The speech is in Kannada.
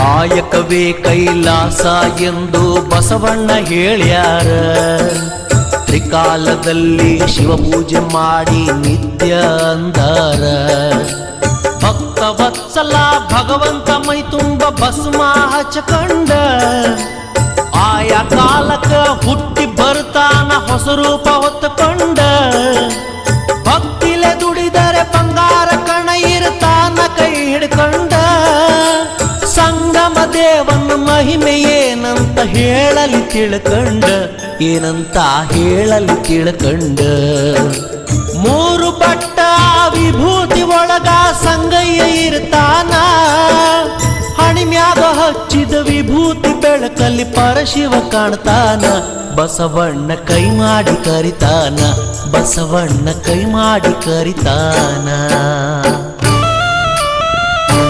ಕಾಯಕವೇ ಕೈಲಾಸ ಎಂದು ಬಸವಣ್ಣ ಹೇಳ್ಯಾರ. ತ್ರಿಕಾಲದಲ್ಲಿ ಶಿವಪೂಜೆ ಮಾಡಿ ನಿತ್ಯ ಅಂದಾರ. ಭಕ್ತವತ್ಸಲ ಭಗವಂತ ಮೈ ತುಂಬ ಭಸ್ಮ ಹಚ್ಚಕೊಂಡ, ಆಯಾ ಕಾಲಕ್ಕ ಹುಟ್ಟಿ ಬರ್ತಾನ ಹೊಸ ರೂಪ ಹೊತ್ತುಕೊಂಡ. ಭಕ್ತಿಲೆ ದುಡಿದರೆ ಬಂಗಾರ ಕಣ ಇರ್ತಾನ ಕೈ ಹಿಡ್ಕೊಂಡ. ಸಂಗಮ ದೇವನ ಮಹಿಮೆ ಏನಂತ ಹೇಳಲಿ ತಿಳ್ಕಂಡ, ಏನಂತ ಹೇಳಲಿ ತಿಳ್ಕಂಡ. ಮೂರು ಬಟ್ಟ ವಿಭೂತಿ ಒಳಗ ಸಂಗಯ್ಯ ಇರ್ತಾನ. ಹಣಿಮ್ಯಾಗ ಹಚ್ಚಿದ ವಿಭೂತಿ ಬೆಳಕಲ್ಲಿ ಪರಶಿವ ಕಾಣ್ತಾನ. ಬಸವಣ್ಣ ಕೈ ಮಾಡಿ ಕರಿತಾನ, ಬಸವಣ್ಣ ಕೈ ಮಾಡಿ ಕರಿತಾನ.